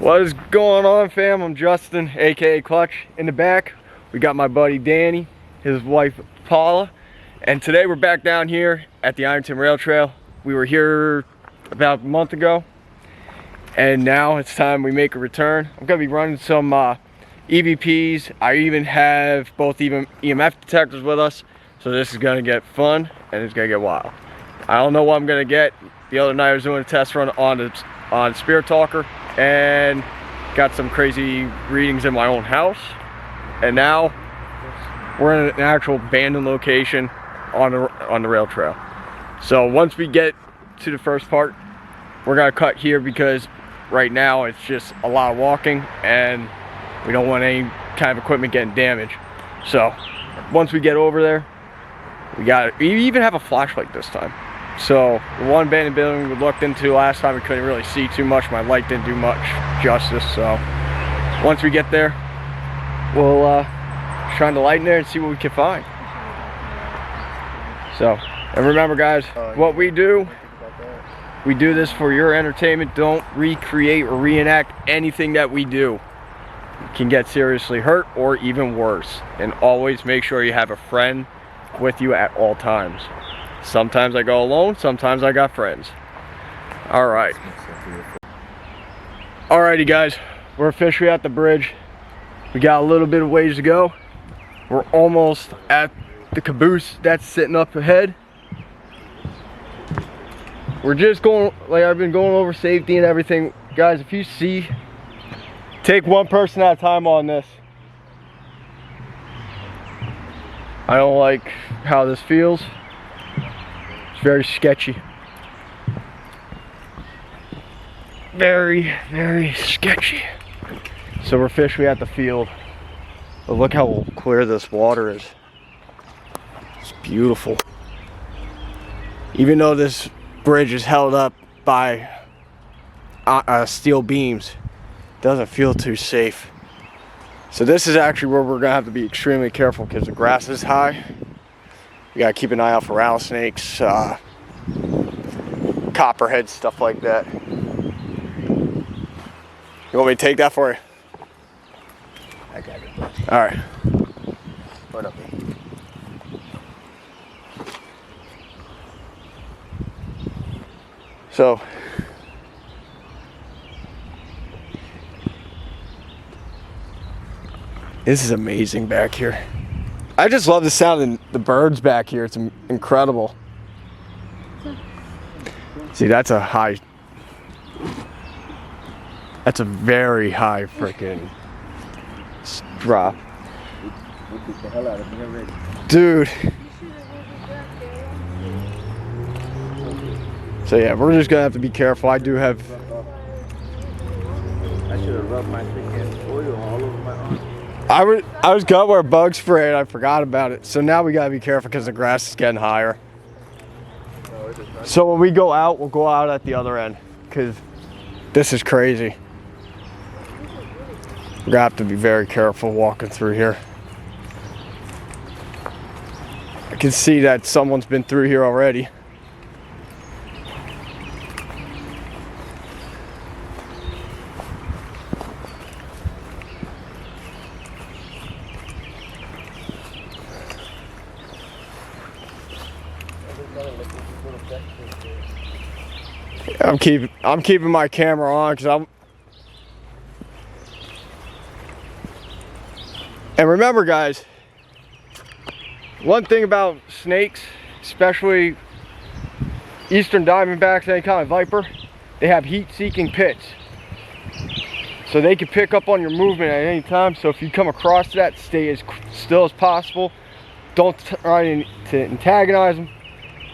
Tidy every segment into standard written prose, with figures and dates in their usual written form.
What is going on, fam? I'm Justin, aka Clutch. In the back, we got my buddy Danny, his wife Paula, and today we're back down here at the Ironton Rail Trail. We were here about a month ago, and now it's time we make a return. I'm gonna be running some EVPs. I even have both EMF detectors with us, so this is gonna get fun and it's gonna get wild. I don't know what I'm gonna get. The other night I was doing a test run on Spirit Talker and got some crazy readings in my own house, and now we're in an actual abandoned location on the rail trail. So once we get to the first part, we're gonna cut here because right now it's just a lot of walking and we don't want any kind of equipment getting damaged. So once we get over there, we even have a flashlight this time. So the one abandoned building we looked into last time, we couldn't really see too much. My light didn't do much justice. So once we get there, we'll shine the light in there and see what we can find. So, and remember guys, what we do this for your entertainment. Don't recreate or reenact anything that we do. You can get seriously hurt or even worse. And always make sure you have a friend with you at all times. Sometimes I go alone, sometimes I got friends. Alright. Alrighty guys, we're officially at the bridge. We got a little bit of ways to go. We're almost at the caboose that's sitting up ahead. We're just going, like I've been going over safety and everything. Guys, if you see, take one person at a time on this. I don't like how this feels. It's very sketchy. Very, very sketchy. So we're officially at the field. But look how clear this water is. It's beautiful. Even though this bridge is held up by steel beams, it doesn't feel too safe. So this is actually where we're gonna have to be extremely careful because the grass is high. You gotta keep an eye out for rattlesnakes, copperheads, stuff like that. You want me to take that for you? I got it. All right. Hold up. So, this is amazing back here. I just love the sound of the birds back here. It's incredible. See, that's a very high freaking drop. Dude. So yeah, we're just gonna have to be careful. I do have... I should have rubbed my freaking oil all over my arm. I was gonna wear bug spray and I forgot about it. So now we gotta be careful because the grass is getting higher. So when we go out, we'll go out at the other end because this is crazy. We're gonna have to be very careful walking through here. I can see that someone's been through here already. I'm keeping my camera on because and remember guys, one thing about snakes, especially eastern diamondbacks, any kind of viper, they have heat-seeking pits. So they can pick up on your movement at any time. So if you come across that, stay as still as possible. Don't try to antagonize them.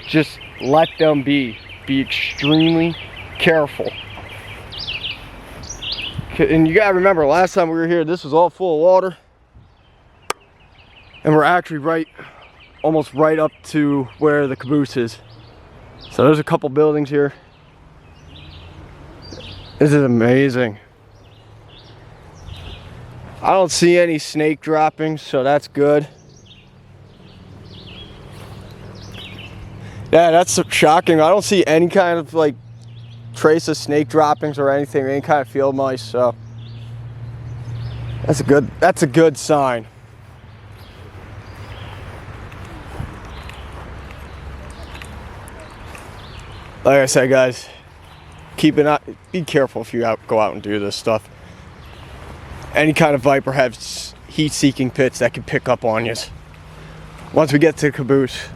Just let them be. Be extremely careful. And you gotta remember, last time we were here, this was all full of water. And we're actually almost right up to where the caboose is. So there's a couple buildings here. This is amazing. I don't see any snake droppings, so that's good. Yeah, that's shocking. I don't see any kind of like trace of snake droppings or anything, any kind of field mice, so that's a good sign. Like I said, guys, be careful if you go out and do this stuff. Any kind of viper has heat-seeking pits that can pick up on you. Once we get to the caboose,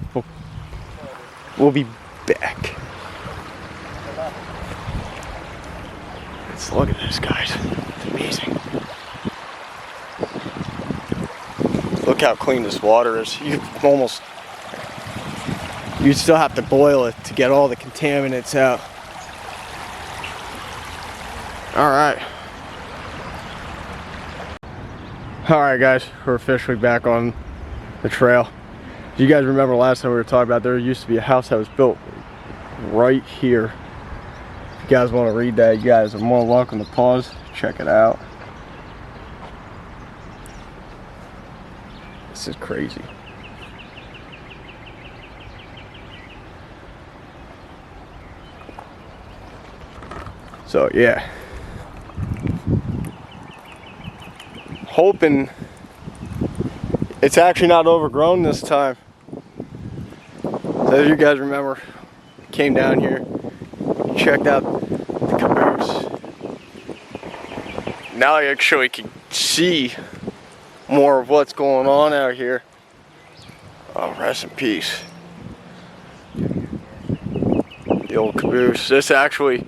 we'll be back. Let's look at this, guys. It's amazing. Look how clean this water is. You still have to boil it to get all the contaminants out. All right. All right, guys, we're officially back on the trail. Do you guys remember last time we were talking about there used to be a house that was built right here? If you guys want to read that, you guys are more than welcome to pause, check it out. This is crazy. So yeah, hoping it's actually not overgrown this time. So as you guys remember, came down here, checked out the caboose. Now I actually can see more of what's going on out here. Oh, rest in peace. The old caboose. This actually,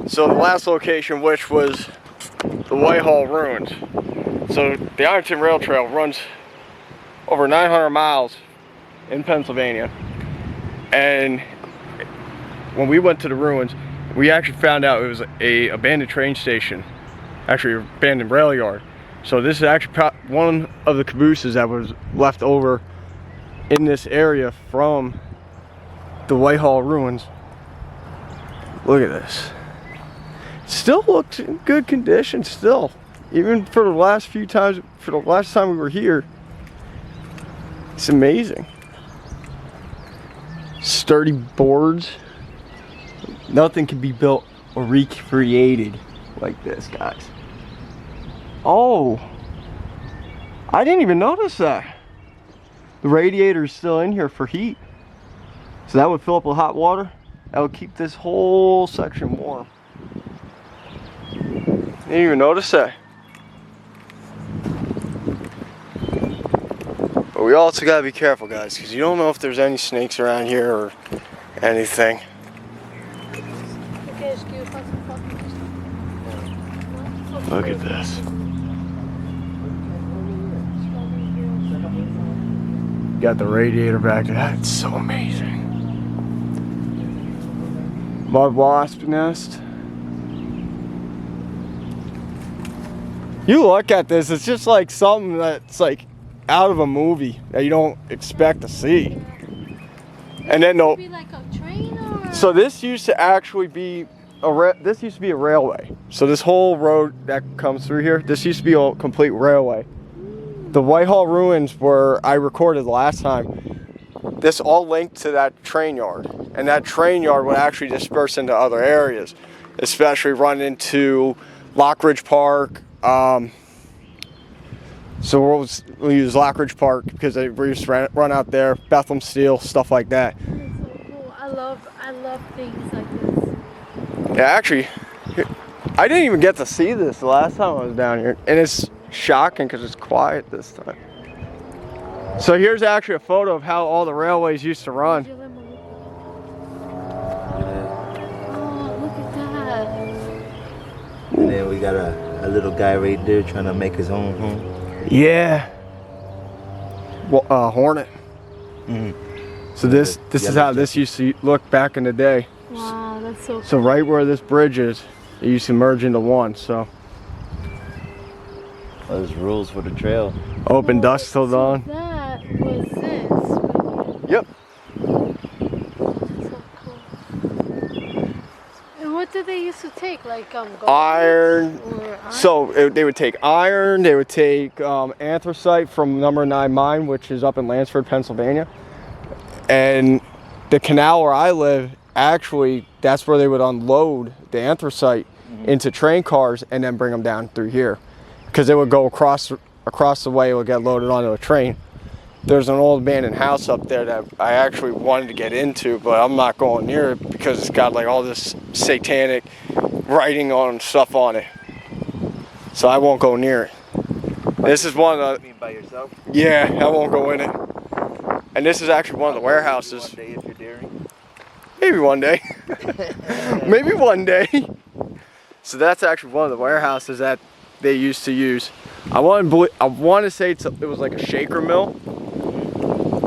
so the last location, which was the Whitehall Ruins. So the Ironton Rail Trail runs over 900 miles in Pennsylvania. And when we went to the ruins, we actually found out it was a abandoned train station, actually an abandoned rail yard. So this is actually one of the cabooses that was left over in this area from the Whitehall Ruins. Look at this. Still looks in good condition still. Even for the last few times, for the last time we were here. It's amazing. Sturdy boards. Nothing can be built or recreated like this, guys. Oh, I didn't even notice that. The radiator is still in here for heat. So that would fill up with hot water. That would keep this whole section warm. Didn't even notice that. But we also gotta be careful, guys, because you don't know if there's any snakes around here or anything. Look at this. Got the radiator back there. That's so amazing. Mud wasp nest. You look at this, it's just like something that's like out of a movie that you don't expect to see. And then no. Like a train or... So this used to actually be this used to be a railway. So this whole road that comes through here, this used to be a complete railway. The Whitehall Ruins where I recorded last time, this all linked to that train yard. And that train yard would actually disperse into other areas, especially run into Lockridge Park. So we'll use Lockridge Park because we used to run out there, Bethlehem Steel, stuff like that. That's so cool. I love things like this. Yeah, actually, I didn't even get to see this the last time I was down here. And it's shocking because it's quiet this time. So here's actually a photo of how all the railways used to run. Oh, look at that. And then we got a little guy right there trying to make his own home. Yeah. Well, Hornet. Mm-hmm. So this is how this used to look back in the day. Wow, that's so cool. So right where this bridge is, it used to merge into one. So There's rules for the trail. open dusk till dawn. That was this. Right? Yep. That's so cool. And what did they used to take? Like gold Iron. or iron? So they would take iron, they would take anthracite from number 9 mine, which is up in Lansford, Pennsylvania. And the canal where I live actually, that's where they would unload the anthracite into train cars and then bring them down through here. Because it would go across the way, it would get loaded onto a train. There's an old abandoned house up there that I actually wanted to get into, but I'm not going near it because it's got like all this satanic writing on stuff on it. So I won't go near it. This is one of the... You mean by yourself? Yeah, I won't go in it. And this is actually one of the warehouses. One day if you're daring. Maybe one day. Maybe one day. So that's actually one of the warehouses that they used to use. I want to say it was like a shaker mill,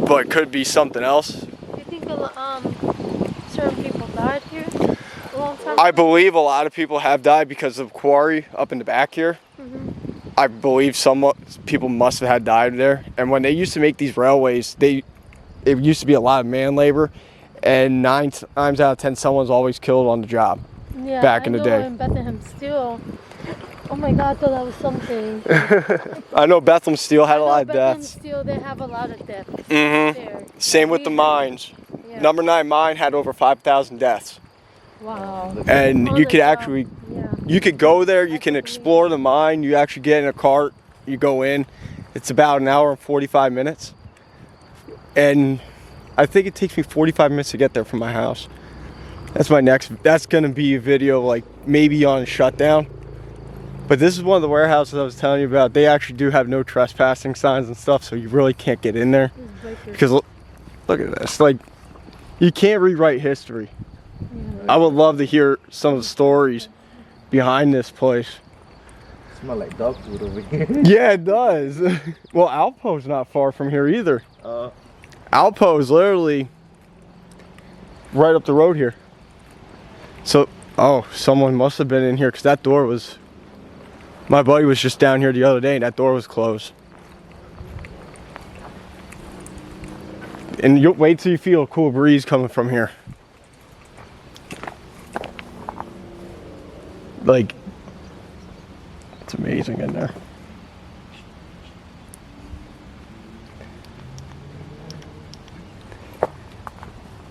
but it could be something else. You think certain people died here a long time I ago? believe a lot of people have died because of the quarry up in the back here. I believe some people must have had died there. And when they used to make these railways, it used to be a lot of man labor, and 9 times out of 10, someone's always killed on the job. Yeah, back in the day. In Bethlehem Steel. Oh my God, I thought that was something. I know Bethlehem Steel had a lot of Bethlehem deaths. Steel, they have a lot of deaths there. Same with the mines. Yeah. Number 9 mine had over 5,000 deaths. Wow. And Oh, you the could job. actually, Yeah. you could go there, you can explore the mine, you actually get in a cart, you go in. It's about an hour and 45 minutes. And I think it takes me 45 minutes to get there from my house. That's gonna be a video like maybe on shutdown. But this is one of the warehouses I was telling you about. They actually do have no trespassing signs and stuff, so you really can't get in there. Because look at this, like, you can't rewrite history. I would love to hear some of the stories behind this place. It smells like dog food over here. Yeah, it does. Well, Alpo's not far from here either. Alpo is literally right up the road here. So, oh, someone must have been in here because that door was... My buddy was just down here the other day and that door was closed. And you'll wait till you feel a cool breeze coming from here. Like, it's amazing in there.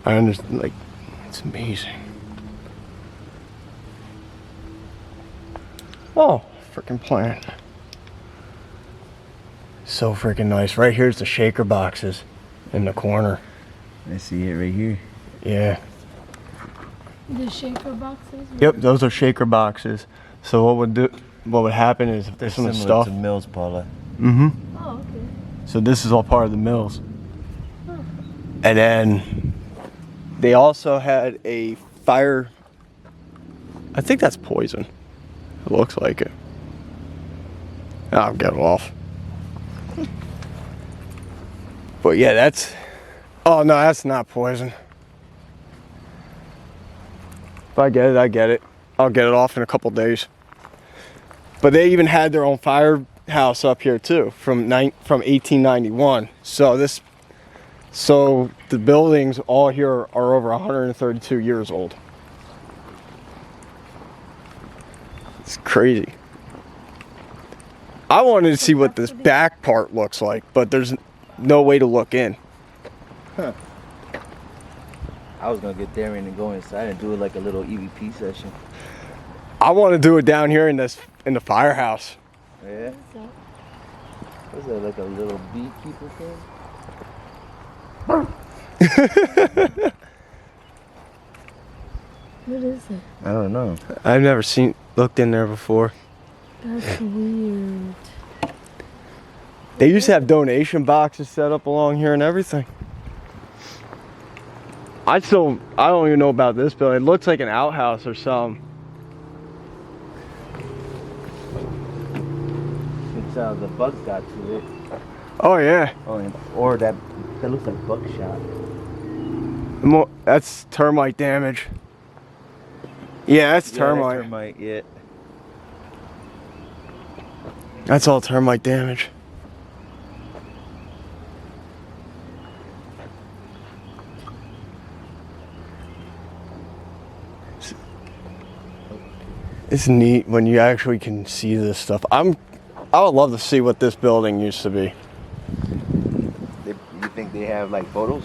I understand, like, it's amazing. Oh, freaking plant. So freaking nice. Right here's the shaker boxes in the corner. I see it right here. Yeah. The shaker boxes? Yep, those are shaker boxes. So what would happen is if there's some Similar stuff. to mills, Paula. Oh, okay. So this is all part of the mills. And then they also had a fire. I think that's poison. It looks like it. I'll get it off. But yeah, that's... Oh no, that's not poison. If I get it, I get it. I'll get it off in a couple days. But they even had their own firehouse up here too, from 1891. So the buildings all here are over 132 years old. It's crazy. I wanted to see what this back part looks like, but there's no way to look in. I was gonna get there and go inside and do it like a little EVP session. I want to do it down here in the firehouse. Yeah. Was that like a little beekeeper thing? What is it? I don't know. I've never looked in there before. That's weird. They used to have donation boxes set up along here and everything. I don't even know about this building. It looks like an outhouse or something. It's the bugs got to it. Oh yeah. Oh, or that looks like buckshot. That's termite damage. Yeah, that's termite. Termite, yeah. That's all termite damage. It's neat when you actually can see this stuff. I would love to see what this building used to be. You think they have like photos?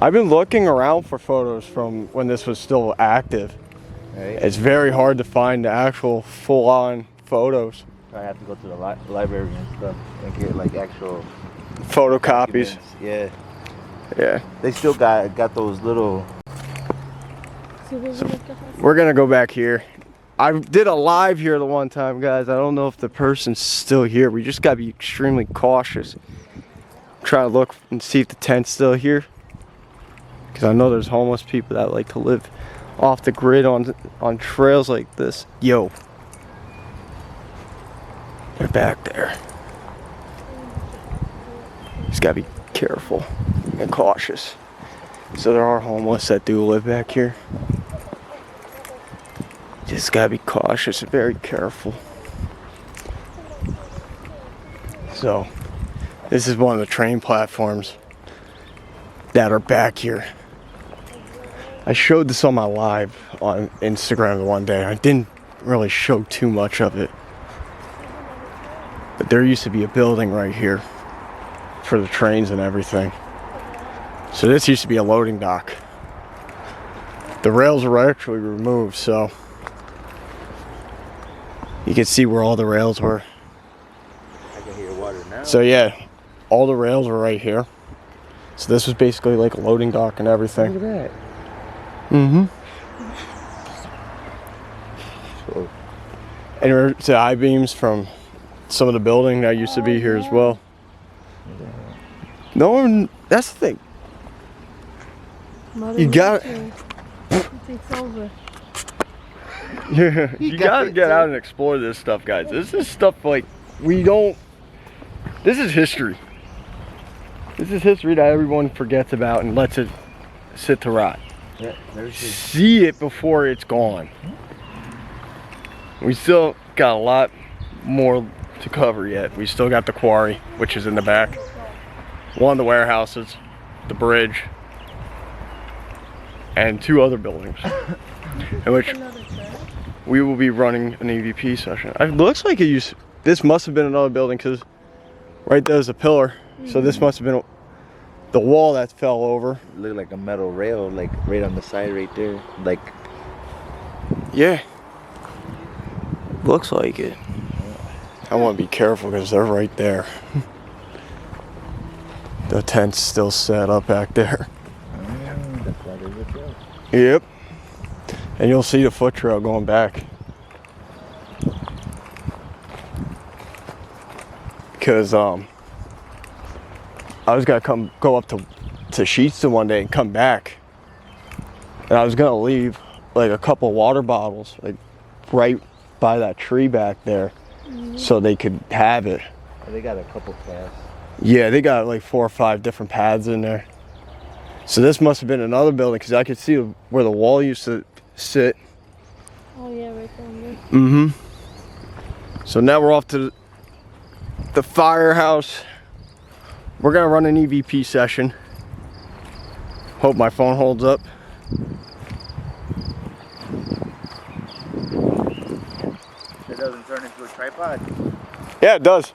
I've been looking around for photos from when this was still active. Right? It's very hard to find the actual full-on photos. I have to go to the library and stuff and get like actual Photocopies. documents. Yeah. Yeah. They still got those little. We're gonna go back here. I did a live here the one time, guys. I don't know if the person's still here. We just gotta be extremely cautious. Try to look and see if the tent's still here. Because I know there's homeless people that like to live off the grid on trails like this. Yo. They're back there. Just gotta be careful and cautious. So there are homeless that do live back here. Just gotta be cautious and very careful. So this is one of the train platforms that are back here. I showed this on my live on Instagram the one day. I didn't really show too much of it. But there used to be a building right here for the trains and everything. So this used to be a loading dock. The rails were actually removed, so you can see where all the rails were. I can hear water now. So yeah, all the rails were right here. So this was basically like a loading dock and everything. Look at that. Mm-hmm. So, And there's the I-beams from some of the building that used to be here as well. No one, that's the thing. You got it. It's over. Yeah, you gotta get out and explore this stuff, guys. This is stuff like we don't. This is history. This is history that everyone forgets about and lets it sit to rot. yeah, there's this. See it before it's gone. We still got a lot more to cover yet. We still got the quarry, which is in the back. One of the warehouses, the bridge, and 2 other buildings. In which we will be running an EVP session. It looks like this must have been another building because right there's a pillar. So this must have been the wall that fell over. Look like a metal rail, like right on the side, right there. Like, Yeah. Looks like it. I want to be careful because they're right there. The tent's still set up back there. that's why there's a trail. Yep. And you'll see the foot trail going back. Because I was gonna go up to Sheetston one day and come back. And I was gonna leave like a couple water bottles like right by that tree back there so they could have it. They got a couple paths. Yeah, they got like 4 or 5 different paths in there. So this must have been another building because I could see where the wall used to sit. Oh yeah, right there. Mm-hmm. So now we're off to the firehouse. We're gonna run an EVP session. Hope my phone holds up. It doesn't turn into a tripod. Yeah, it does.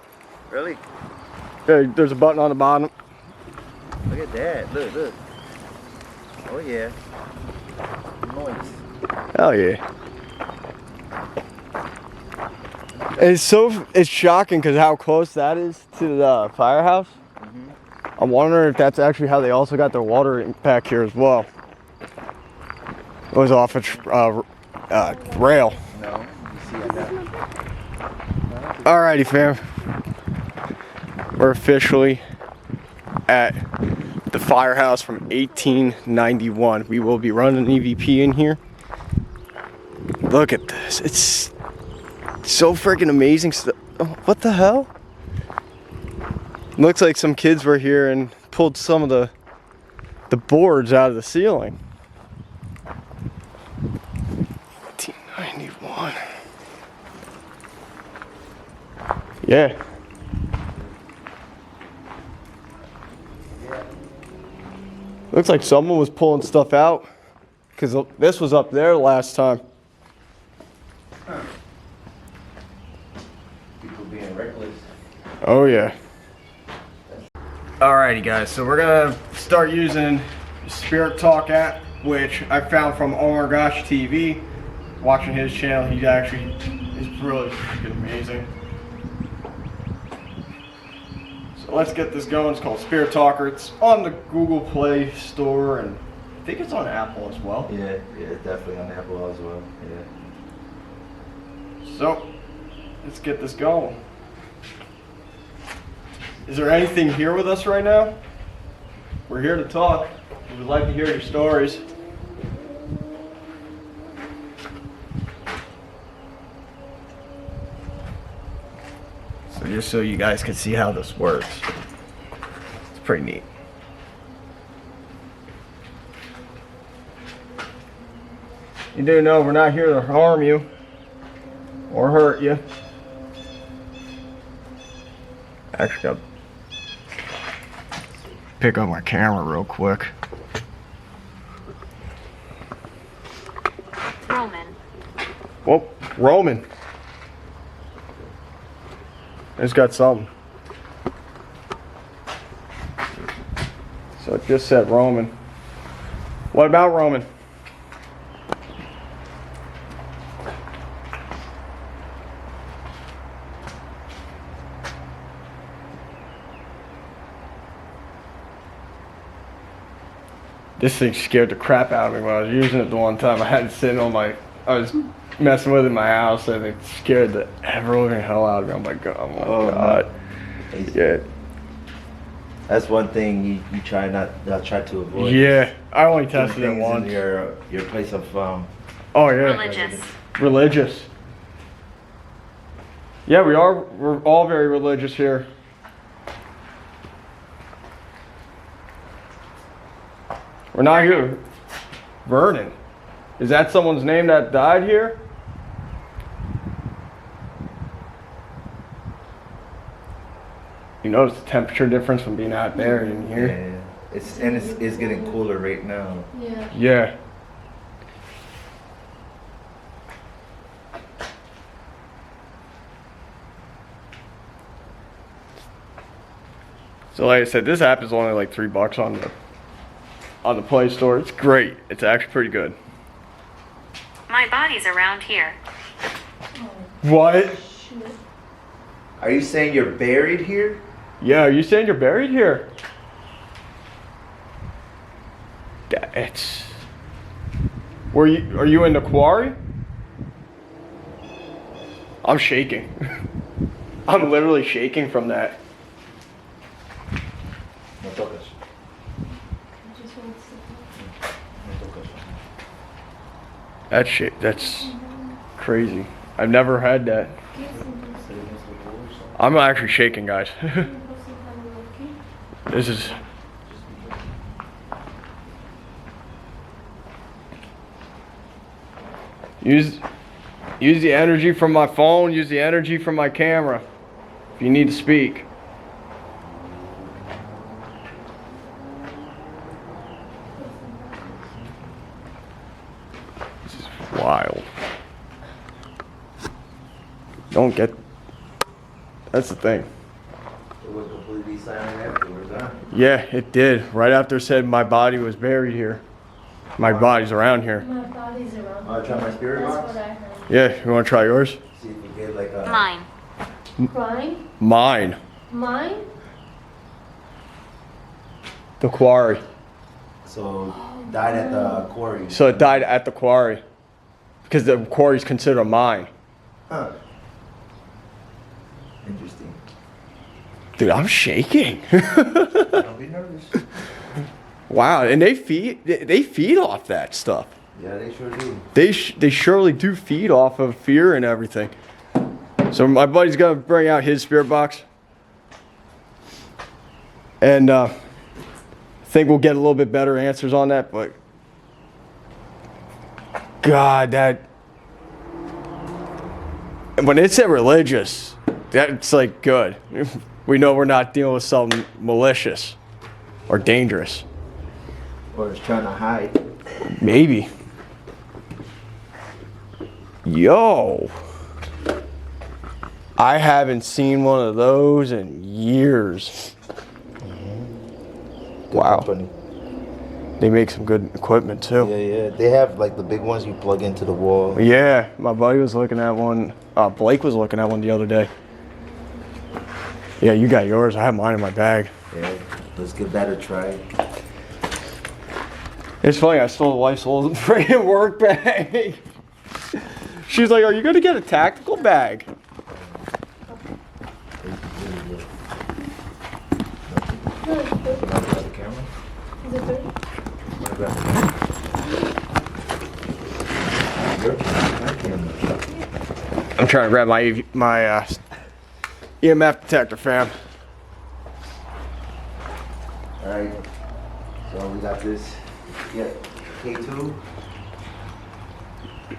Really? There's a button on the bottom. Look at that. Look, look. Oh yeah. Noise. Hell yeah. It's shocking because how close that is to the firehouse. I'm wondering if that's actually how they also got their water back here as well. It was off a rail. No, you see it now. Alrighty, fam. We're officially at the firehouse from 1891. We will be running an EVP in here. Look at this. It's so freaking amazing stuff. Oh, what the hell? Looks like some kids were here and pulled some of the boards out of the ceiling. 1891. Yeah. Looks like someone was pulling stuff out because this was up there last time. People being reckless. Oh yeah. Alrighty guys, so we're gonna start using Spirit Talk app, which I found from Oh My Gosh TV. Watching his channel, he's really freaking amazing. So let's get this going. It's called Spirit Talker. It's on the Google Play Store, and I think it's on Apple as well. Yeah, definitely on Apple as well. Yeah. So let's get this going. Is there anything here with us right now? We're here to talk. We would like to hear your stories. So just so you guys can see how this works. It's pretty neat. You do know we're not here to harm you or hurt you. Actually, gotta pick up my camera real quick. Roman. Whoa, Roman. It's got something. So it just said Roman. What about Roman? This thing scared the crap out of me when I was using it the one time. I had it sitting on I was messing with it in my house, and it scared the ever-living hell out of me. I'm like, oh my God. Yeah. That's one thing you try not try to avoid. Yeah, I only tested it Things once. in your place of Oh yeah. Religious. Religious. Yeah, we're all very religious here. We're not here. Vernon. Is that someone's name that died here? You notice the temperature difference from being out there and here? Yeah. It's getting cooler right now. Yeah. Yeah. So like I said, this app is only like $3 on the Play Store. It's great. It's actually pretty good. My body's around here. What? Are you saying you're buried here? Yeah, are you saying you're buried here? It's... Are you in the quarry? I'm shaking. I'm literally shaking from that. No tocas. That's crazy. I've never had that. I'm actually shaking, guys. This is... Use the energy from my phone, use the energy from my camera if you need to speak. This is wild. Don't get... That's the thing. It was completely silent afterwards, huh? Yeah, it did. Right after it said my body was buried here. My body's around here. My body's around. Wanna try my spirit That's box? what I heard. Yeah, you want to try yours? See if we get like a... Mine. Crying? Mine. Mine? The quarry. So, died at the quarry. So it died at the quarry. Because the quarry's considered a mine. Huh. Interesting. Dude, I'm shaking. Don't be nervous. Wow, and they feed off that stuff. Yeah, they sure do. They surely do feed off of fear and everything. So my buddy's gonna bring out his spirit box, and I think we'll get a little bit better answers on that. But God, that when it said religious, that's like good. We know we're not dealing with something malicious or dangerous. Or it's trying to hide. Maybe. Yo. I haven't seen one of those in years. Wow. Company. They make some good equipment too. Yeah, yeah. They have like the big ones you plug into the wall. Yeah, my buddy was looking at one. Blake was looking at one the other day. Yeah, you got yours. I have mine in my bag. Yeah, let's give that a try. It's funny, I stole the wife's old freaking work bag. She was like, "Are you gonna get a tactical bag?" Is it good? I'm trying to grab my EMF detector, fam. Alright, so we got this. Yeah, K2.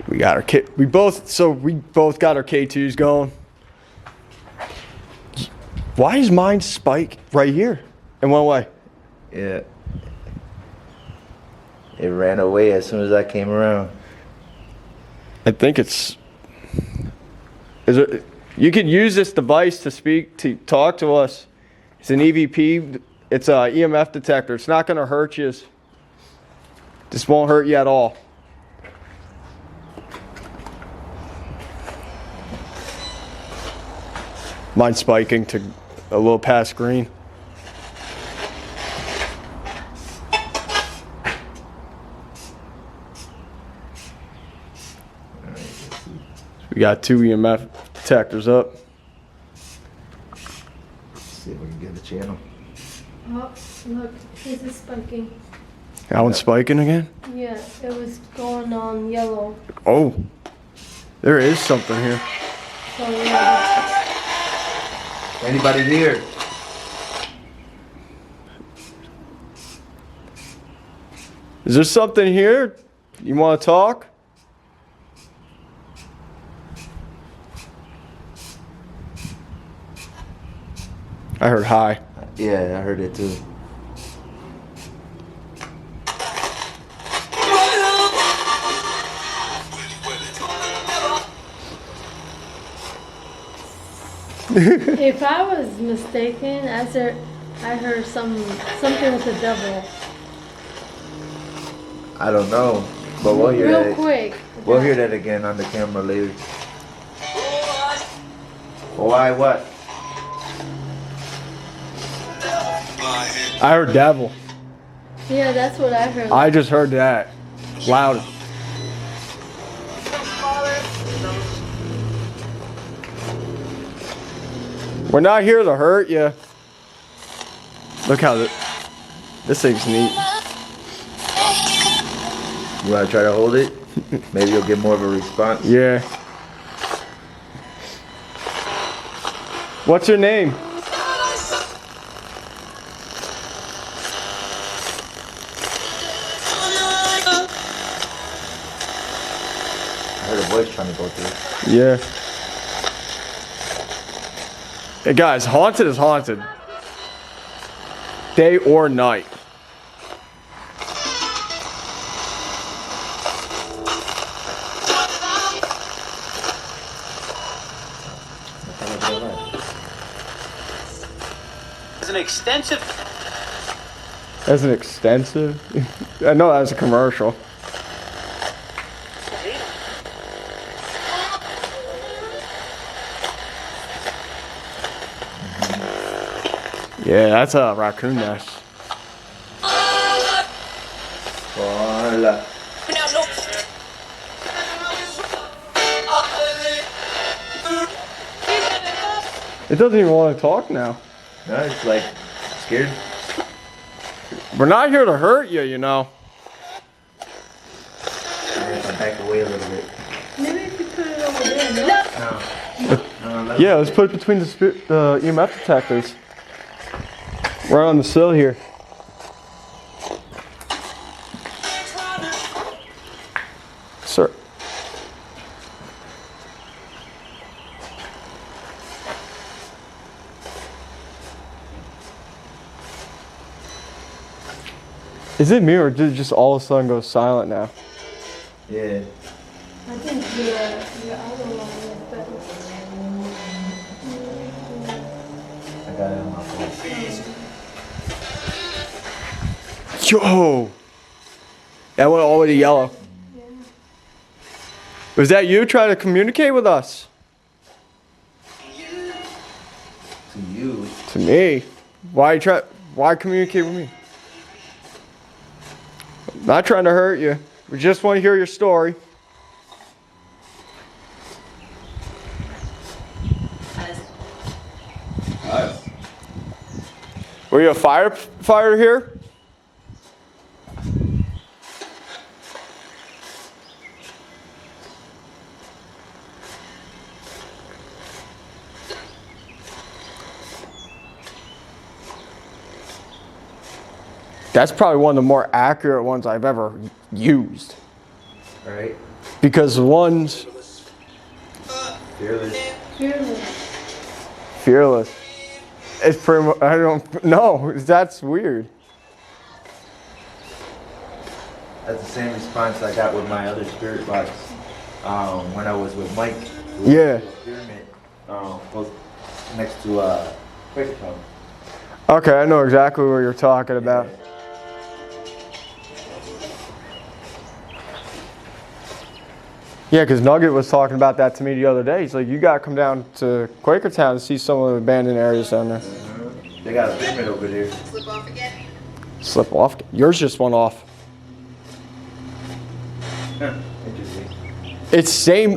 We got our we both got our K2s going. Why is mine spike right here and went away? Yeah. It ran away as soon as I came around. I think it's. You could use this device to talk to us. It's an EVP. It's a EMF detector. It's not going to hurt you. This won't hurt you at all. Mine's spiking to a little past green. We got 2 EMF detectors up. Let's see if we can get the channel. Oh, look, this is spiking. That one's spiking again? Yeah, it was going on yellow. Oh, there is something here. So yeah, Anybody here? Is there something here? You want to talk? I heard hi. Yeah, I heard it too. if I was mistaken, I heard something with the devil. I don't know, but we'll hear Real that. quick. We'll hear that again on the camera later. Why? What? I heard devil. Yeah, that's what I heard. I just heard that. Loud. We're not here to hurt you. Look how this thing's neat. You want to try to hold it? Maybe you'll get more of a response. Yeah. What's your name? I heard a voice trying to go through. Yeah. Hey guys, haunted is haunted. Day or night. It's an extensive. As an extensive? I know that was a commercial. Yeah, that's a raccoon nest. Paula. It doesn't even want to talk now. No, it's like scared. We're not here to hurt you, you know. I back away a little bit. Maybe if you put it over there, no? Yeah, let's put it between the EMF detectors. Right on the sill here. Sir. Is it me or did it just all of a sudden go silent now? Yeah. I think your other one is better. I got it on my phone. Yo! That went all the way to yellow. Yeah. Was that you trying to communicate with us? To you. To me? Why communicate with me? Not trying to hurt you. We just want to hear your story. Were you a firefighter here? That's probably one of the more accurate ones I've ever used. Right? Because the ones Fearless. Fearless. fearless. It's pretty much, I don't know. That's weird. That's the same response I got with my other spirit box when I was with Mike. Yeah. Pyramid, close next to Quaker Town. Okay, I know exactly what you're talking about. Yeah, because Nugget was talking about that to me the other day. He's like, you got to come down to Quakertown to see some of the abandoned areas down there. They got a pyramid over there. Slip off again. Slip off? Yours just went off. Interesting.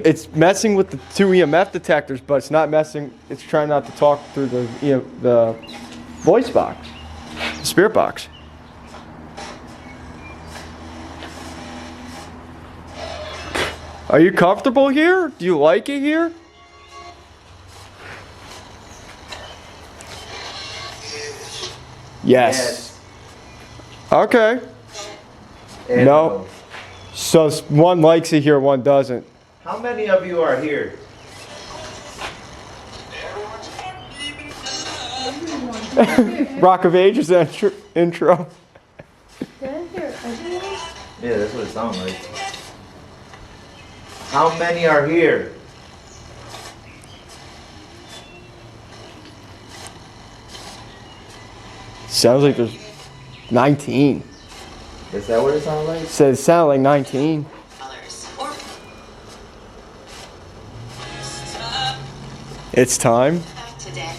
It's messing with the 2 EMF detectors, but it's not messing, it's trying not to talk through the voice box, the spirit box. Are you comfortable here? Do you like it here? Yes. Okay. And, No. So one likes it here, one doesn't. How many of you are here? Rock of Ages intro. Did I hear everyone? Yeah, that's what it sounds like. How many are here? Sounds like there's 19. Is that what it sounds like? Says it sounded like 19. Others. Or It's time. back to dead.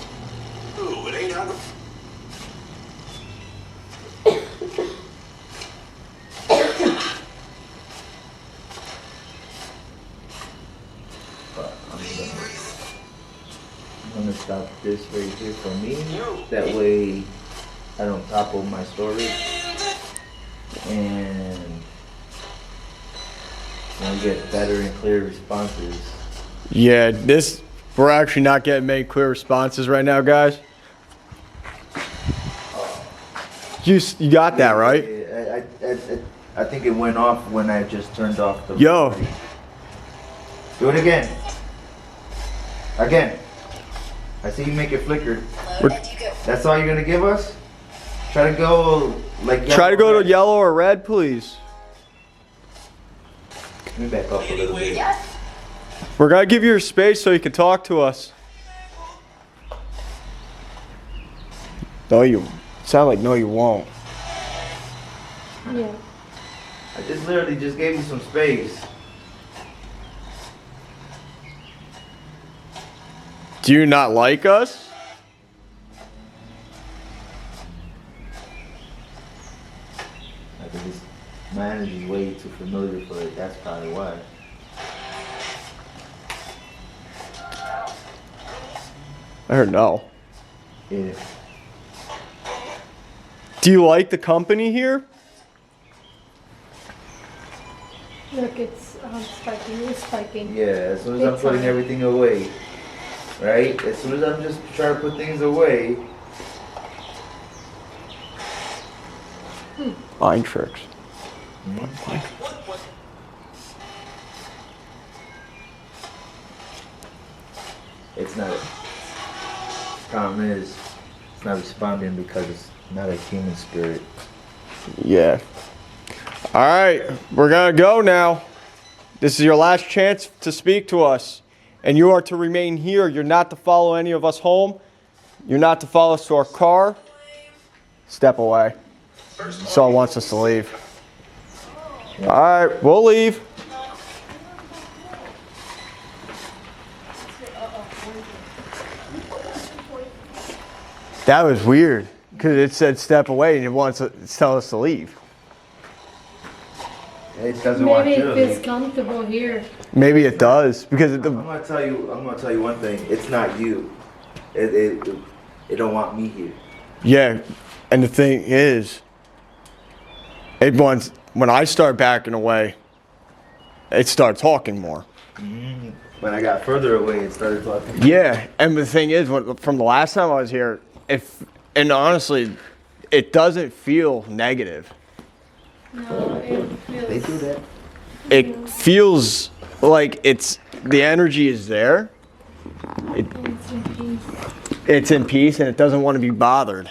I'm gonna stop this right here for me. That way I don't topple my storage. And we'll get better and clear responses. Yeah, we're actually not getting many clear responses right now, guys. You got that, right? I think it went off when I just turned off the Yo. recording. Do it again. Again. I see you make it flicker. Load and you go. That's all you're gonna give us? Try to go like Try to go red. to yellow or red, please. Let me back up a little bit. We're gonna give you your space so you can talk to us. No, you sound like no, you won't. Yeah. I just literally just gave you some space. Do you not like us? I think my energy is way too familiar for it. That's probably why. I heard no. Yeah. Do you like the company here? Look, it's spiking. It's spiking. Yeah, as soon as I'm It's putting fine. everything away, right? As soon as I'm just trying to put things away, Mind tricks. it's not. Problem is, it's not responding because it's not a human spirit. Yeah. All right, we're gonna go now. This is your last chance to speak to us, and you are to remain here. You're not to follow any of us home. You're not to follow us to our car. Step away. Saul wants us to leave. All right, we'll leave. That was weird because it said step away and it wants to tell us to leave. It doesn't want Maybe you to it feels leave. comfortable here. Maybe it does because I'm gonna tell you one thing. It's not you. It don't want me here. yeah, and the thing is, it wants when I start backing away, it starts talking more. When I got further away, it started talking. Yeah, and the thing is, from the last time I was here, and honestly, it doesn't feel negative. No, it They feels. do that. It feels like the energy is there. It's in peace. It's in peace and it doesn't want to be bothered.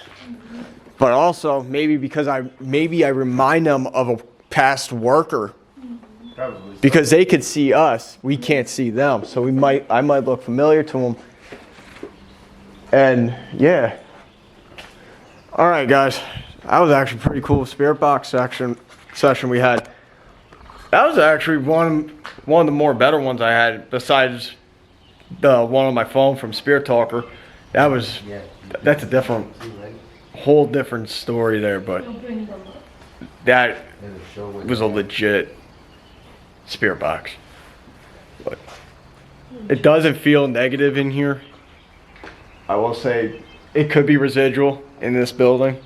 But also maybe because I remind them of a past worker Probably. because they could see us, we can't see them. So I might look familiar to them. And yeah. All right, guys. That was actually pretty cool spirit box session we had. That was actually one of the more better ones I had besides the one on my phone from Spirit Talker. That's a whole different story there, but I'll bring them up. that was a legit spirit box. But it doesn't feel negative in here. I will say it could be residual in this building.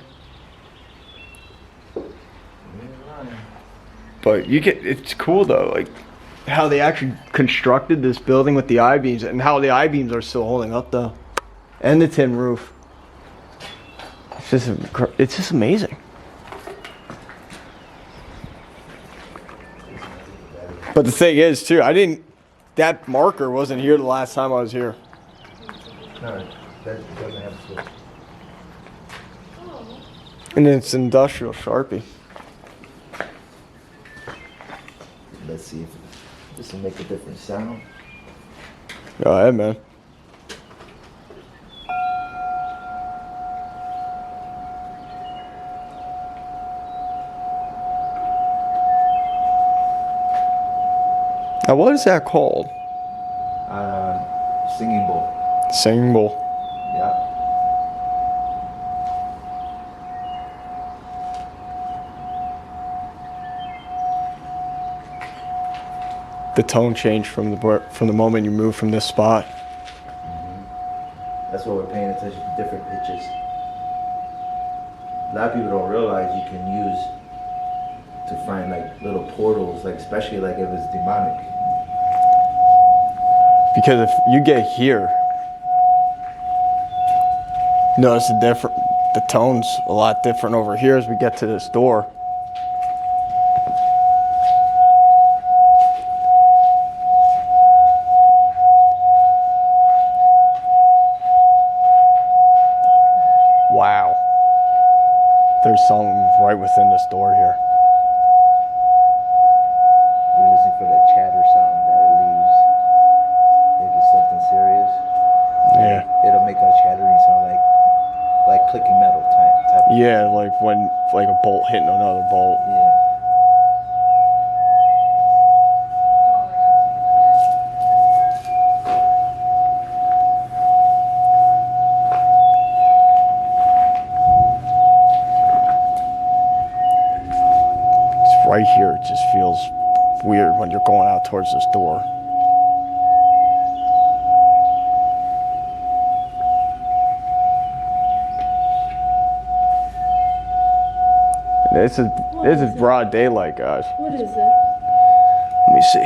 But it's cool though, like how they actually constructed this building with the I-beams and how the I-beams are still holding up though. And the tin roof. It's just amazing. But the thing is too, that marker wasn't here the last time I was here. No, that doesn't have to. And it's industrial Sharpie. Let's see if this will make a different sound. Go ahead, man. Now, what is that called? Singing bowl. Singing bowl. Yeah. The tone changed from the moment you moved from this spot. That's what we're paying attention to, different pitches. A lot of people don't realize you can use to find like little portals, like especially like if it's demonic. Because if you get here, notice the tone's a lot different over here as we get to this door. Wow. There's something right within this door here. You're listening for that chatter sound that it leaves. If it's something serious, Yeah. it'll make a chattering sound like clicking metal type. Yeah, like a bolt hitting another bolt. Yeah. It's right here. It just feels weird when you're going out towards this door. And this is broad daylight, guys. What is it? Let me see.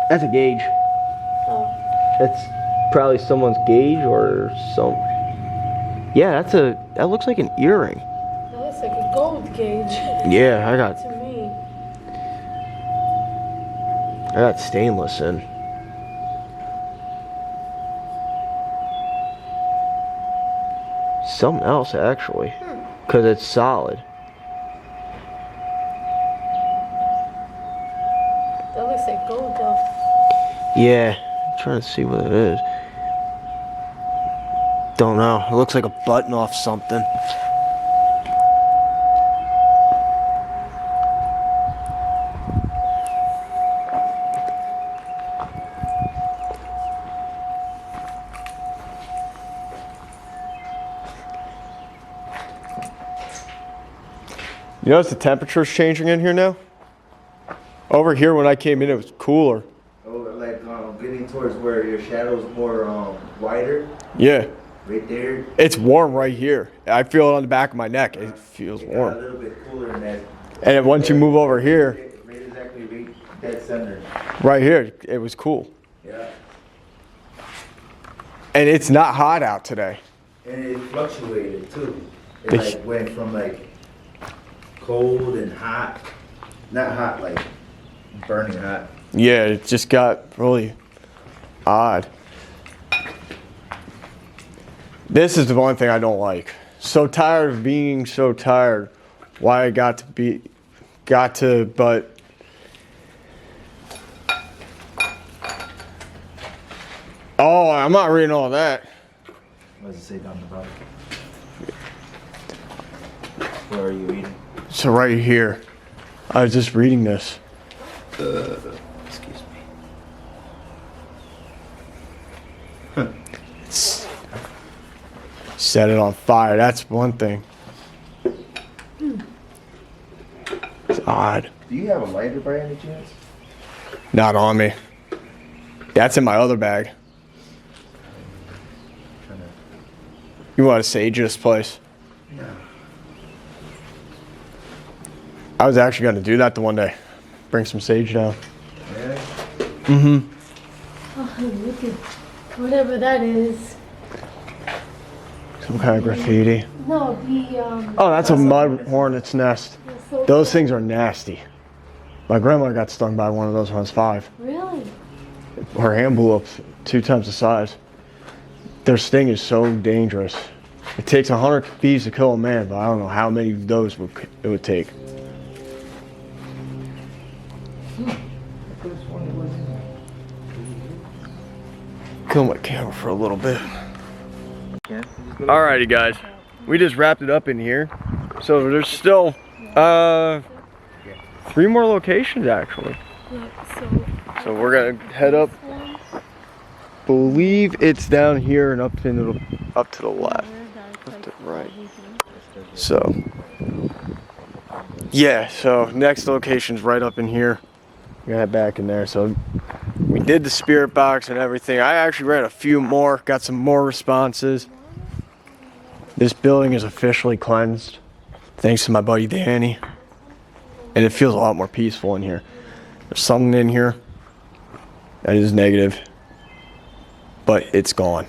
That's a gauge. Oh, That's probably someone's gauge or some. Yeah, that looks like an earring. that looks like a gold gauge Yeah, I got to me. stainless in. Something else actually, because it's solid. That looks like gold though. Yeah, I'm trying to see what it is. Don't know. It looks like a button off something. You notice the temperature's changing in here now? Over here when I came in, it was cooler. Oh, like getting towards where your shadow's more wider. Yeah. Right there. It's warm right here. I feel it on the back of my neck. It feels It got a warm. little bit cooler in that. And then once you move over here, Right exactly right dead center. right here, it was cool. Yeah. And it's not hot out today. And it fluctuated too. It The- like went from like cold and hot, not hot like burning hot. Yeah, it just got really odd. This is the one thing I don't like. So tired of being so tired. Why I but oh, I'm not reading all that. What does it say down the bottom? Where are you reading? So right here, I was just reading this. Excuse me. Set it on fire. That's one thing. It's odd. Do you have a lighter by any chance? Not on me. That's in my other bag. You want to sage this place? No. I was actually going to do that the one day. Bring some sage down. Yeah. Mm-hmm. Oh, look at whatever that is. Some kind of graffiti. No, Oh, that's a mud hornet's nest. so Those things are nasty. My grandma got stung by one of those when I was 5. Really? Her hand blew up 2 times the size. Their sting is so dangerous. It takes 100 bees to kill a man, but I don't know how many of those it would take. Kill my camera for a little bit. Alrighty guys, we just wrapped it up in here. So there's still 3 more locations actually. Yeah, So we're gonna head up. Believe it's down here and up to the left, up to the right. So yeah, so next location's right up in here. We're gonna head back in there. So we did the spirit box and everything. I actually ran a few more, got some more responses. This building is officially cleansed, thanks to my buddy Danny. And it feels a lot more peaceful in here. There's something in here that is negative, but it's gone.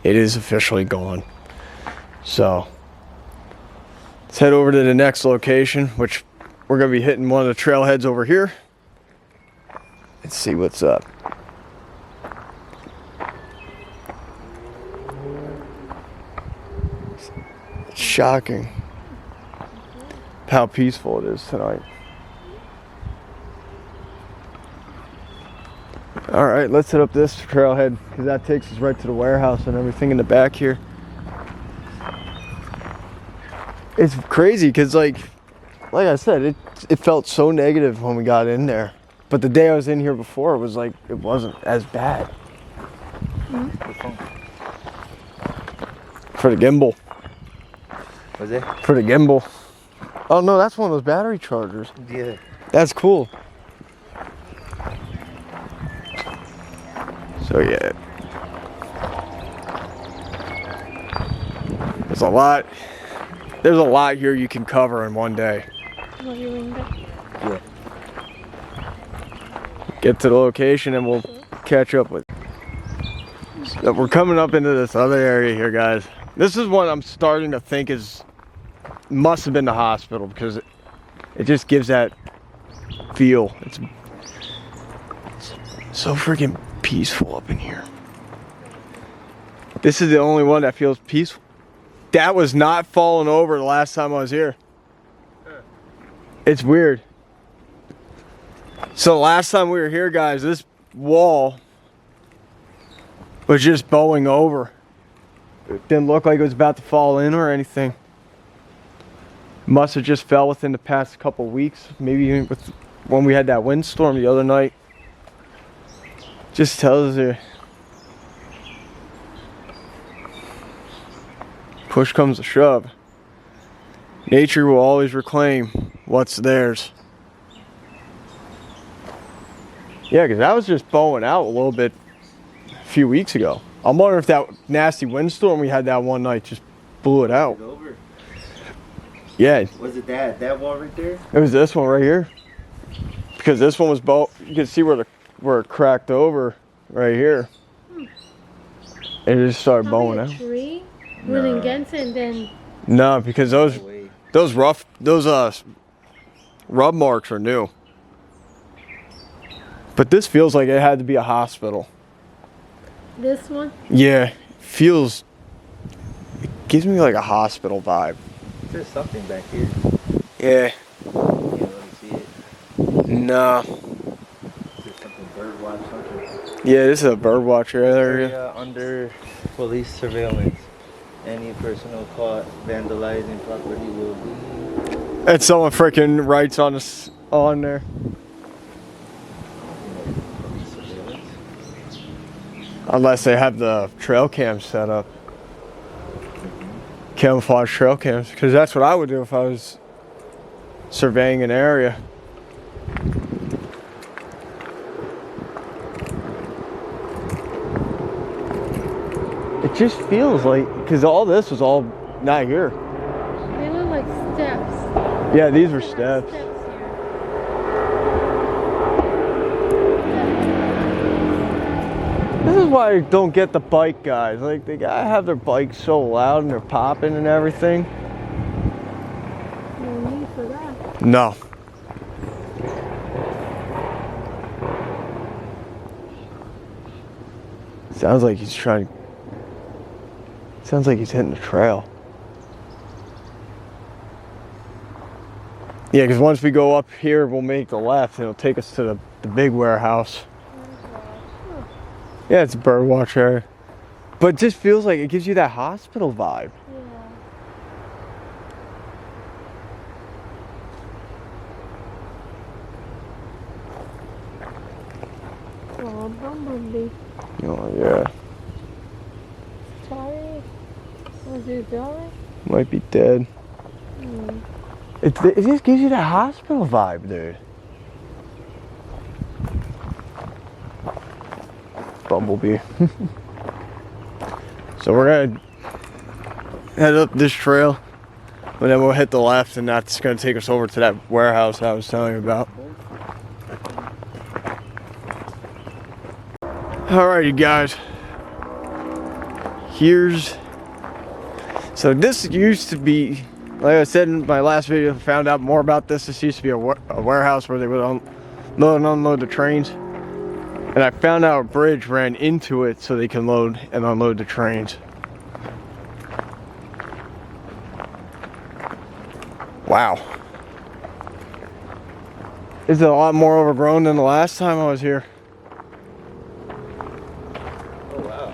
It is officially gone. So let's head over to the next location, which we're gonna be hitting one of the trailheads over here. Let's see what's up. It's shocking how peaceful it is tonight. All right, let's hit up this trailhead because that takes us right to the warehouse and everything in the back here. It's crazy because like I said, it felt so negative when we got in there. But the day I was in here before, it was like, it wasn't as bad. For the gimbal. Was it? For the gimbal. Oh no, that's one of those battery chargers. Yeah. That's cool. So yeah. There's a lot here you can cover in one day. Yeah. Get to the location and we'll catch up with. So we're coming up into this other area here, guys. This is one I'm starting to think must have been the hospital because it just gives that feel. It's so freaking peaceful up in here. This is the only one that feels peaceful. That was not falling over the last time I was here. It's weird. So last time we were here, guys, this wall was just bowing over. It didn't look like it was about to fall in or anything. Must have just fell within the past couple weeks, maybe even when we had that windstorm the other night. Just tells you. Push comes to shove. Nature will always reclaim what's theirs. Yeah, because that was just bowing out a little bit a few weeks ago. I'm wondering if that nasty windstorm we had that one night just blew it out. Over. Yeah. Was it that one right there? It was this one right here. Because this one was you can see where it cracked over right here. And it just started bowing out. Tree running against it and then. No, because those rub marks are new. But this feels like it had to be a hospital. This one? Yeah, it gives me like a hospital vibe. There's something back here. Yeah. Can't really see it. Nah. There's something bird watch something. Yeah, this is a bird watcher area. Area under police surveillance. Any person caught vandalizing property will be. And someone freaking writes on there. Police surveillance. Unless they have the trail cams set up. Camouflage trail cams. Because that's what I would do if I was surveying an area. It just feels like, because all this was all not here. They look like steps. Yeah, these were They have steps. here. This is why I don't get the bike guys. Like, they gotta have their bikes so loud and they're popping and everything. No need for that. No. Sounds like he's hitting the trail. Yeah, because once we go up here, we'll make the left and it'll take us to the big warehouse. Yeah, it's a bird watch area. But it just feels like it gives you that hospital vibe. Yeah. Oh, bumblebee. Oh, yeah. Sorry. Was he going? Might be dead. It just gives you that hospital vibe, dude. Bumblebee. So we're gonna head up this trail, and then we'll hit the left, and that's gonna take us over to that warehouse I was telling you about. Alrighty, guys. So this used to be, like I said in my last video, I found out more about this. This used to be a warehouse where they would load and unload the trains. And I found out a bridge ran into it so they can load and unload the trains. Wow. This is a lot more overgrown than the last time I was here. Oh wow.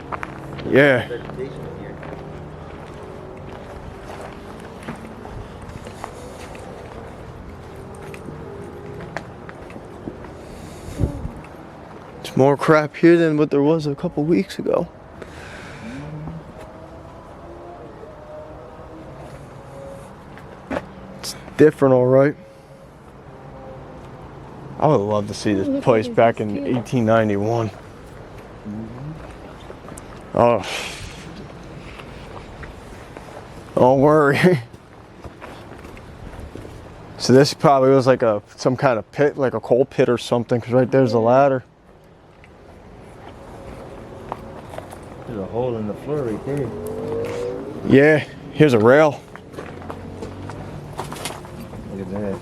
Yeah. Vegetation here. It's more crap here than what there was a couple weeks ago. It's different, all right. I would love to see this place back in 1891. Oh, don't worry. So this probably was like some kind of pit, like a coal pit or something, because right there's the ladder. There's a hole in the floor right there. Yeah, here's a rail. Look at that.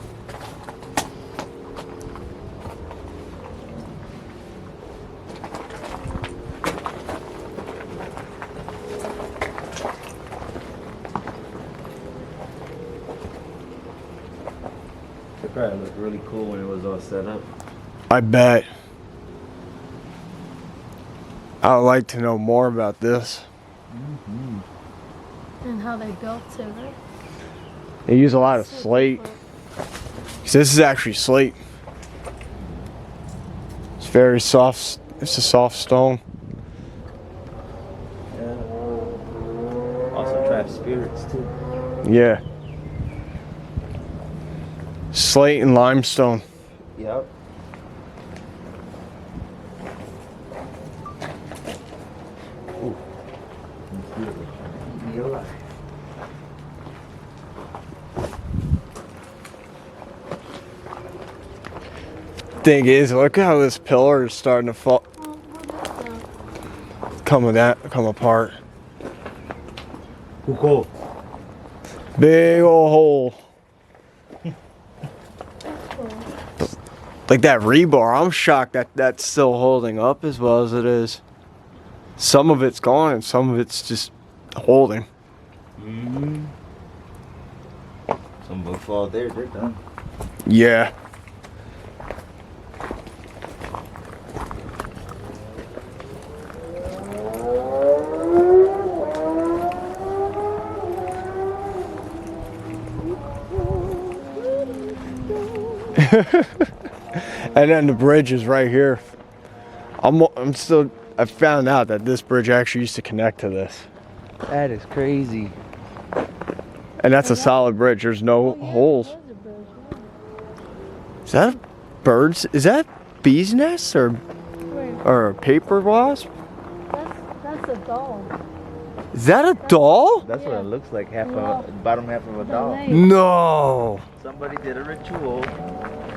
It probably looked really cool when it was all set up. I bet. I would like to know more about this. And how they built it, right? They use a lot of slate. So this is actually slate. It's very soft. It's a soft stone. Yeah. Also trap spirits too. Yeah. Slate and limestone. Yep. Ooh. Be alive. Thing is, look how this pillar is starting to fall. Come apart. Cool. Big old hole. Like that rebar, I'm shocked that that's still holding up as well as it is. Some of it's gone and some of it's just holding. Mm-hmm. Some will fall there, they're done. Yeah. And then the bridge is right here. I found out that this bridge actually used to connect to this. That is crazy. And that's a solid bridge. There's no holes. Is that a bird's? Is that a bee's nest or a paper wasp? That's a doll. Is that a doll? That's what it looks like, bottom half of a The doll. leg. No. Somebody did a ritual.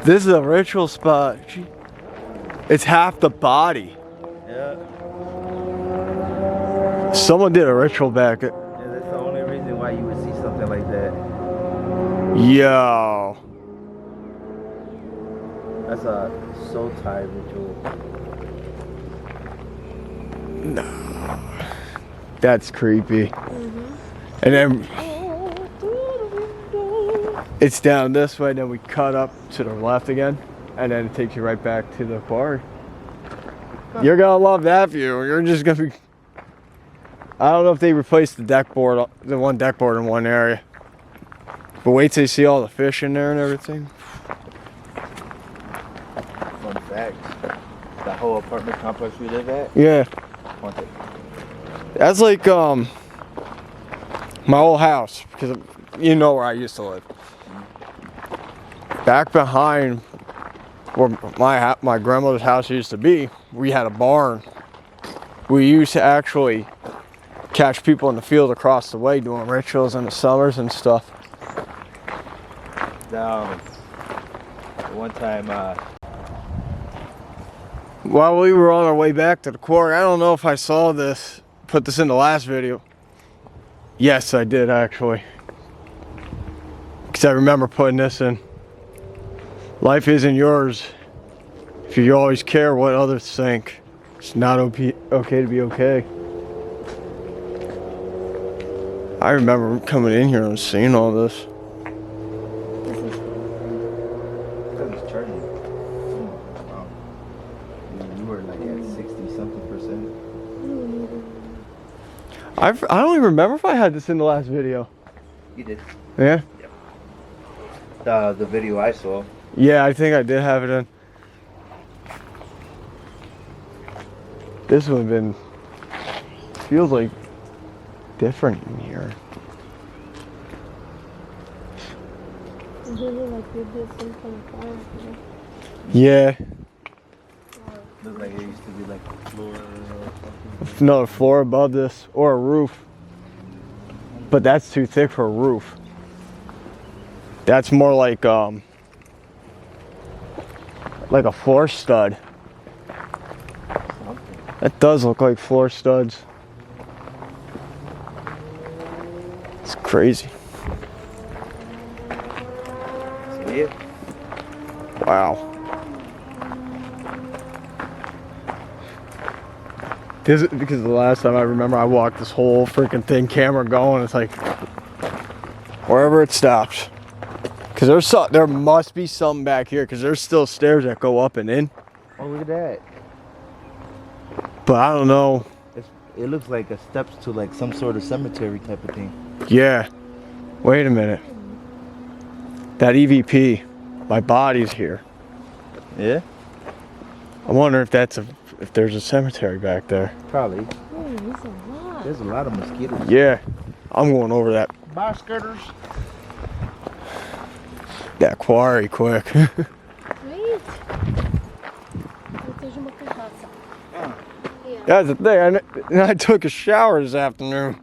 This is a ritual spot. It's half the body. Yeah. Someone did a ritual back at. Yeah, that's the only reason why you would see something like that. Yo. That's a soul tie ritual. No. That's creepy. And then it's down this way, then we cut up to the left again, and then it takes you right back to the quarry. You're gonna love that view. You're just gonna be. I don't know if they replaced the deck board, the one deck board in one area. But wait till you see all the fish in there and everything. Fun fact. The whole apartment complex we live at. Yeah. Haunted. That's like my old house, because you know where I used to live. Back behind where my grandmother's house used to be, we had a barn. We used to actually catch people in the field across the way doing rituals in the summers and stuff. One time, While we were on our way back to the quarry, I don't know if I saw this, put this in the last video. Yes, I did actually. Because I remember putting this in. Life isn't yours if you always care what others think. It's not okay to be okay. I remember coming in here and seeing all this. that was charging. Wow. You were like at 60-something%. I don't even remember if I had this in the last video. You did. Yeah? The video I saw. Yeah, I think I did have it in. This would have been, feels like different in here. Yeah. Looks like it used to be like a floor or something. Another floor above this, or a roof. But that's too thick for a roof. That's more like a floor stud. That does look like floor studs. It's crazy. So yeah. Wow. This is because the last time I remember I walked this whole freaking thing, camera going, it's like wherever it stops. Cause there must be something back here, cause there's still stairs that go up and in. Oh, look at that. But I don't know. It looks like a steps to like some sort of cemetery type of thing. Yeah. Wait a minute. That EVP, my body's here. Yeah? I wonder if if there's a cemetery back there. Probably. Oh, There's a lot of mosquitoes. Yeah. I'm going over that. Bye, skirters. that quarry quick. Wait. Eu tô de uma carraça. Yeah. That's the thing. I took a shower this afternoon.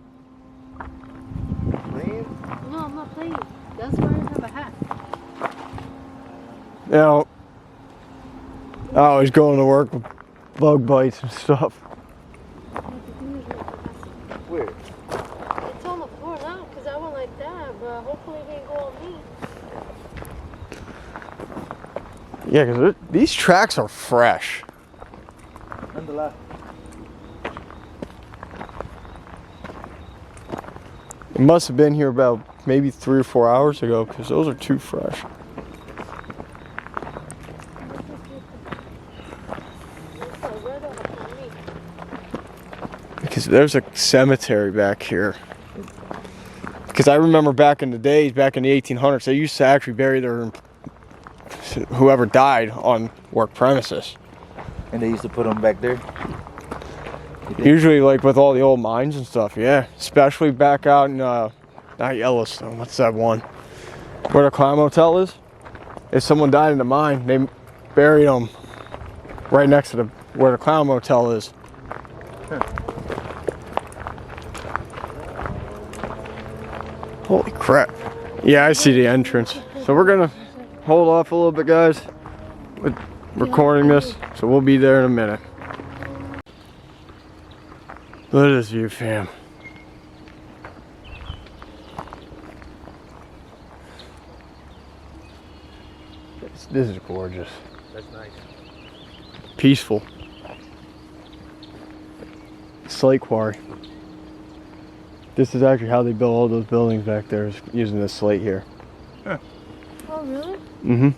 No, I'm not playing. That's why I have a hat. You know, I always going to work with bug bites and stuff. Where? It's on the floor now because I went like that, but hopefully it didn't go on me. Yeah, because these tracks are fresh. On the left. It must have been here about maybe 3 or 4 hours ago because those are too fresh. Because there's a cemetery back here. Because I remember back in the days, back in the 1800s, they used to actually bury their whoever died on work premises. And they used to put them back there? Usually like with all the old mines and stuff, yeah. Especially back out in, not Yellowstone, what's that one? Where the Clown Motel is? If someone died in the mine, they buried them right next to where the Clown Motel is. Holy crap. Yeah, I see the entrance. So we're gonna hold off a little bit, guys, with recording this. So we'll be there in a minute. Look at this view, fam. This is gorgeous. That's nice. Peaceful. Slate quarry. This is actually how they built all those buildings back there, is using this slate here. Oh, really? Mm-hmm.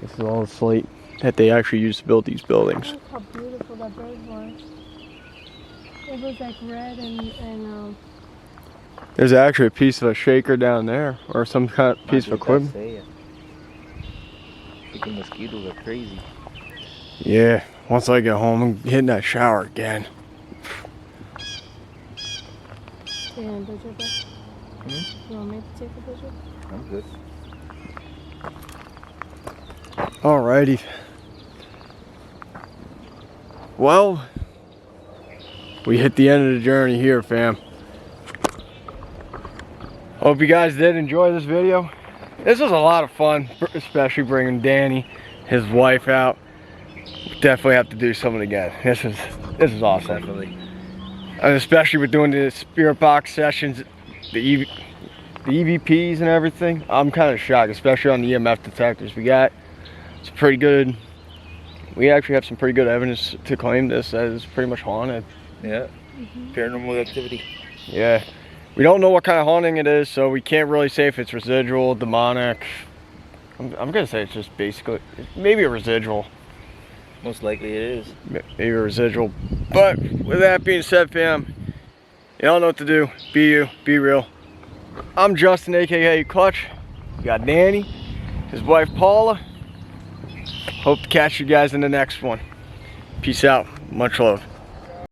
This is all the slate that they actually used to build these buildings. Look how beautiful that bird was. It was like red and There's actually a piece of a shaker down there, or some kind of piece of equipment. Freaking mosquitoes are crazy. Yeah, once I get home, I'm hitting that shower again. take a picture of it? You want me to take a picture? I'm good. Alrighty. Well, we hit the end of the journey here, fam. Hope you guys did enjoy this video. This was a lot of fun, especially bringing Danny, his wife, out. Definitely have to do something again. This is awesome. Definitely. And especially with doing the spirit box sessions, the EVPs and everything. I'm kind of shocked, especially on the EMF detectors we got. It's pretty good. We actually have some pretty good evidence to claim this as pretty much haunted. Yeah. Paranormal activity. Yeah. We don't know what kind of haunting it is, so we can't really say if it's residual, demonic. I'm gonna say it's just basically, maybe a residual. Most likely it is. Maybe a residual. But with that being said, fam, you all know what to do. Be you, be real. I'm Justin, aka Clutch. We got Danny, his wife Paula. Hope to catch you guys in the next one. Peace out. Much love.